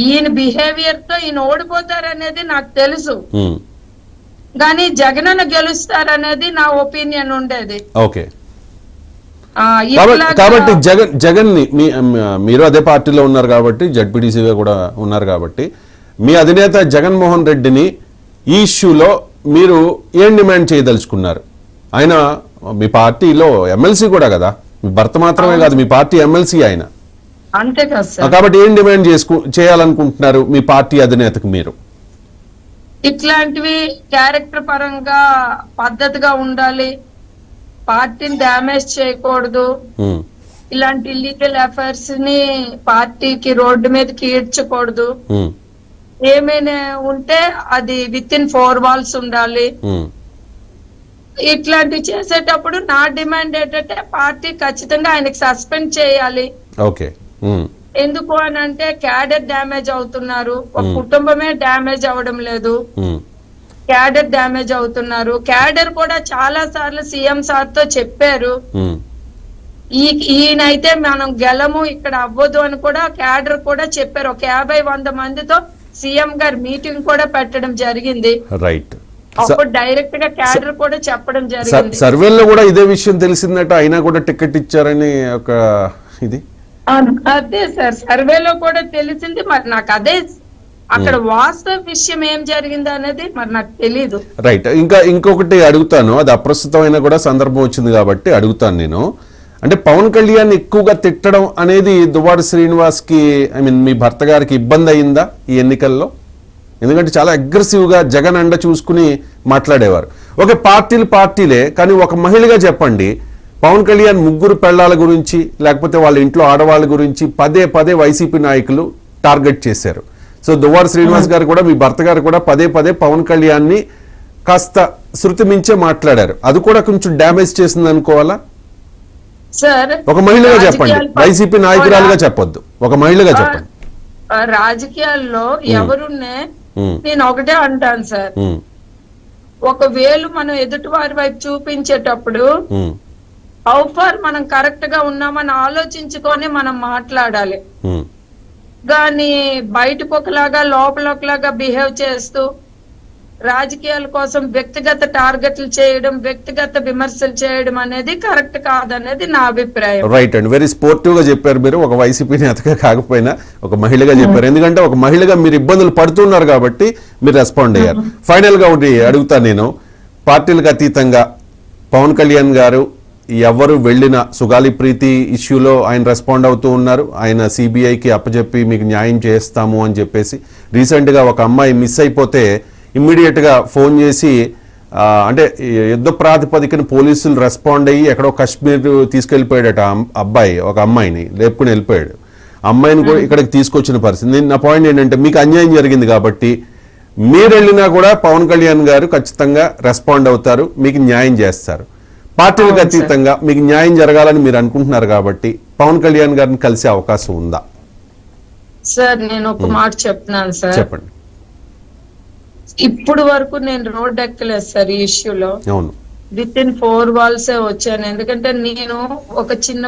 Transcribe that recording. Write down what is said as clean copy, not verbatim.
ఈయన బిహేవియర్ తో ఈయన ఓడిపోతారనేది నాకు తెలుసు, కానీ జగనన్న గెలుస్తారనేది నా ఒపీనియన్ ఉండేది. ఓకే, కాబట్టి జగన్ ని మీరు అదే పార్టీలో ఉన్నారు కాబట్టి, జడ్పీటీసీగా కూడా ఉన్నారు కాబట్టి, మీ అధినేత జగన్మోహన్ రెడ్డిని ఈ ఇష్యూలో మీరు ఏం డిమాండ్ చేయదలుచుకున్నారు? ఆయన మీ పార్టీలో ఎమ్మెల్సీ కూడా కదా, మీ భర్త మాత్రమే కాదు, మీ పార్టీ ఎమ్మెల్సీ ఆయన. అంతే కదా. కాబట్టి ఏం డిమాండ్ చేయాలనుకుంటున్నారు మీ పార్టీ అధినేతకు మీరు? ఇట్లాంటివి క్యారెక్టర్ పరంగా పద్ధతిగా ఉండాలి, పార్టీని డ్యామేజ్ చేయకూడదు, ఇలాంటి ఇల్లీగల్ అఫైర్స్ ని పార్టీకి రోడ్డు మీదకి ఈడ్చకూడదు, ఏమైనా ఉంటే అది విత్ ఇన్ 4 walls ఉండాలి. ఇట్లాంటివి చేసేటప్పుడు నా డిమాండ్ ఏంటంటే పార్టీ ఖచ్చితంగా ఆయనకి సస్పెండ్ చేయాలి. ఓకే, ఎందుకు అని అంటే క్యాడర్ డ్యామేజ్ అవుతున్నారు, ఒక కుటుంబమే డ్యామేజ్ అవడం లేదు, క్యాడర్ డ్యామేజ్ అవుతున్నారు. క్యాడర్ కూడా చాలా సార్లు సీఎం సార్ తో చెప్పారు, ఈయనైతే మనం గెలము ఇక్కడ అవ్వదు అని కూడా క్యాడర్ కూడా చెప్పారు. ఒక 50-100 మందితో సీఎం గారు మీటింగ్ కూడా పెట్టడం జరిగింది. రైట్, అప్పుడు డైరెక్ట్ గా క్యాడర్ కూడా చెప్పడం జరిగింది. సర్వేలో కూడా ఇదే విషయం తెలిసిందట, అయినా కూడా టికెట్ ఇచ్చారని ఒక ఇది. అదే సార్, సర్వేలో కూడా తెలిసింది. మరి నాకు అదే అక్కడ వాస్తవ విషయం ఏం జరిగింది అనేది మరి నాకు తెలీదు. రైట్, ఇంకొకటి అడుగుతాను, అది అప్రస్తుతమైన కూడా సందర్భం వచ్చింది కాబట్టి అడుగుతాను నేను. అంటే పవన్ కళ్యాణ్ ఎక్కువగా తిట్టడం అనేది దువ్వాడ శ్రీనివాస్ కి, ఐ మీన్ మీ భర్త గారికి ఇబ్బంది అయిందా ఈ ఎన్నికల్లో? ఎందుకంటే చాలా అగ్రెసివ్ గా జగన్ అండ చూసుకుని మాట్లాడేవారు. ఒక పార్టీలే, కానీ ఒక మహిళగా చెప్పండి, పవన్ కళ్యాణ్ ముగ్గురు పెళ్లాల గురించి లేకపోతే వాళ్ళ ఇంట్లో ఆడవాళ్ళ గురించి పదే వైసీపీ నాయకులు టార్గెట్ చేశారు. సో దువ్వాడ శ్రీనివాస్ గారు కూడా, మీ భర్త గారు కూడా పదే పవన్ కళ్యాణ్ ని కాస్త శృతి మించే మాట్లాడారు. అది కూడా కొంచెం డ్యామేజ్ చేసింది అనుకోవాలా? సార్, ఒక మహిళగా చెప్పండి, వైసీపీ నాయకురాలుగా చెప్పొద్దు, ఒక మహిళగా చెప్పండి. రాజకీయాల్లో ఎవరున్నే నేను ఒకటే అంటాను సార్, ఒక వేలు మనం ఎదుటి వారి వైపు చూపించేటప్పుడు హౌ ఫార్ మనం కరెక్ట్ గా ఉన్నామని ఆలోచించుకొని మనం మాట్లాడాలి. కానీ బయటకు ఒకలాగా లోపల ఒకలాగా బిహేవ్ చేస్తూ రాజకీయాల కోసం వ్యక్తిగత టార్గెట్లు చేయడం, వ్యక్తిగత విమర్శలు చేయడం అనేది కరెక్ట్ కాదనేది నా అభిప్రాయం. రైట్ అండి, వెరీ స్పోర్టివ్ గా చెప్పారు మీరు. ఒక వైసీపీ నేతగా కాకపోయినా ఒక మహిళగా చెప్పారు, ఎందుకంటే ఒక మహిళగా మీరు ఇబ్బందులు పడుతున్నారు కాబట్టి మీరు రెస్పాండ్ అయ్యారు. ఫైనల్ గా ఒకటి అడుగుతాను నేను, పార్టీలకు అతీతంగా పవన్ కళ్యాణ్ గారు ఎవరు వెళ్ళిన సుగాలి ప్రీతి ఇష్యూలో ఆయన రెస్పాండ్ అవుతూ ఉన్నారు. ఆయన సిబిఐకి అప్పచెప్పి మీకు న్యాయం చేస్తాము అని చెప్పేసి, రీసెంట్గా ఒక అమ్మాయి మిస్ అయిపోతే ఇమ్మీడియట్గా ఫోన్ చేసి, అంటే యుద్ధ ప్రాతిపదికన పోలీసులు రెస్పాండ్ అయ్యి ఎక్కడో కాశ్మీర్ తీసుకెళ్ళిపోయాడట అబ్బాయి, ఒక అమ్మాయిని లేపుకుని వెళ్ళిపోయాడు. అమ్మాయిని కూడా ఇక్కడికి తీసుకొచ్చిన పరిస్థితి. నా పాయింట్ ఏంటంటే, మీకు అన్యాయం జరిగింది కాబట్టి మీరు వెళ్ళినా కూడా పవన్ కళ్యాణ్ గారు ఖచ్చితంగా రెస్పాండ్ అవుతారు, మీకు న్యాయం చేస్తారు. పార్టీలకు అతీతంగా మీకు న్యాయం జరగాలని మీరు అనుకుంటున్నారు కాబట్టి పవన్ కళ్యాణ్ గారిని కలిసే అవకాశం ఉందా? సార్, నేను ఒక మాట చెప్తున్నాను సార్. చెప్పండి. ఇప్పుడు వరకు నేను రోడ్ ఎక్కలేదు సార్ ఈ ఇష్యూలో. అవును, విత్ ఇన్ 4 walls వచ్చాను. ఎందుకంటే నేను ఒక చిన్న